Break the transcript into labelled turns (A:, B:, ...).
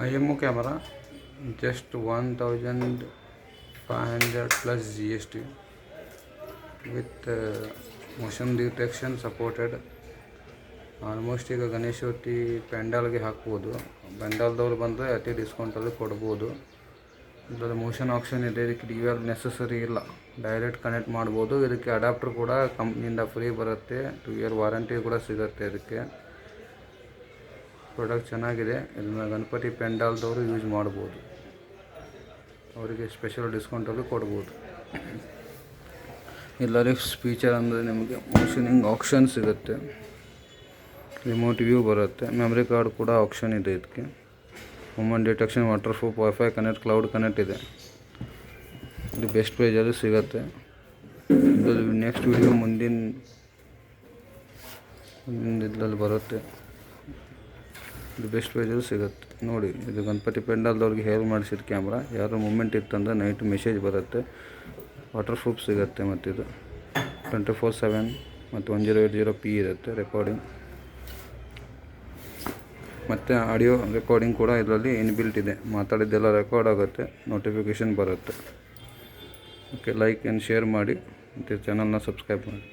A: IMO camera, just 1500 plus GST with motion detection supported. Almost ಈಗ ಗಣೇಶೋತಿ ಪೆಂಡಾಲ್ಗೆ ಹಾಕ್ಬೋದು. ಪೆಂಡಾಲ್ದವ್ರು ಬಂದರೆ ಅತಿ ಡಿಸ್ಕೌಂಟಲ್ಲಿ ಕೊಡ್ಬೋದು. ಇದರಲ್ಲಿ ಮೋಷನ್ ಆಪ್ಷನ್ ಇದೆ. ಇದಕ್ಕೆ DVR ನೆಸಸರಿ ಇಲ್ಲ, ಡೈರೆಕ್ಟ್ ಕನೆಕ್ಟ್ ಮಾಡ್ಬೋದು. ಇದಕ್ಕೆ ಅಡಾಪ್ಟರ್ ಕೂಡ ಕಂಪ್ನಿಯಿಂದ ಫ್ರೀ ಬರುತ್ತೆ. 2 year ವಾರಂಟಿ ಕೂಡ ಸಿಗುತ್ತೆ. ಇದಕ್ಕೆ ಪ್ರಾಡಕ್ಟ್ ಚೆನ್ನಾಗಿದೆ. ಇದನ್ನು ಗಣಪತಿ ಪೆಂಡಾಲ್ದವರು ಯೂಸ್ ಮಾಡ್ಬೋದು. ಅವರಿಗೆ ಸ್ಪೆಷಲ್ ಡಿಸ್ಕೌಂಟಲ್ಲಿ ಕೊಡ್ಬೋದು. ಇದರಲ್ಲಿ ಫೀಚರ್ ಅಂದರೆ ನಿಮಗೆ ಮೋಷನಿಂಗ್ ಆಪ್ಷನ್ ಸಿಗುತ್ತೆ, ರಿಮೋಟ್ ವ್ಯೂ ಬರುತ್ತೆ, ಮೆಮ್ರಿ ಕಾರ್ಡ್ ಕೂಡ ಆಪ್ಷನ್ ಇದೆ. ಇದಕ್ಕೆ movement detection, waterproof, wifi connect, cloud connect ಇದೆ. ಇದು ಬೆಸ್ಟ್ ಪ್ರೈಸಲ್ಲಿ ಸಿಗುತ್ತೆ. ಇದು ನೆಕ್ಸ್ಟ್ ವಿಡಿಯೋ ಮುಂದಿನ ಇದರಲ್ಲಿ ಬರುತ್ತೆ. ಇದು ಬೆಸ್ಟ್ ಪ್ರೈಸಲ್ಲಿ ಸಿಗುತ್ತೆ ನೋಡಿ. ಇದು ಗಣಪತಿ ಪೆಂಡಾಲ್ದವ್ರಿಗೆ ಹೇರ್ ಮಾಡಿಸಿದ ಕ್ಯಾಮ್ರಾ. ಯಾರು ಮೂಮೆಂಟ್ ಇತ್ತಂದರೆ ನೈಟ್ ಮೆಸೇಜ್ ಬರುತ್ತೆ. ವಾಟರ್ ಪ್ರೂಫ್ ಸಿಗುತ್ತೆ. ಮತ್ತು ಇದು 24/7 ಮತ್ತು 1080p ಇರುತ್ತೆ ರೆಕಾರ್ಡಿಂಗ್. ಮತ್ತು ಆಡಿಯೋ ರೆಕಾರ್ಡಿಂಗ್ ಕೂಡ ಇದರಲ್ಲಿ ಇನ್ಬಿಲ್ಟ್ ಇದೆ. ಮಾತಾಡಿದ್ದೆಲ್ಲ ರೆಕಾರ್ಡ್ ಆಗುತ್ತೆ, ನೋಟಿಫಿಕೇಷನ್ ಬರುತ್ತೆ. ಓಕೆ, ಲೈಕ್ ಆ್ಯಂಡ್ ಶೇರ್ ಮಾಡಿ ಮತ್ತು ಚಾನಲ್ನ ಸಬ್ಸ್ಕ್ರೈಬ್ ಮಾಡಿ.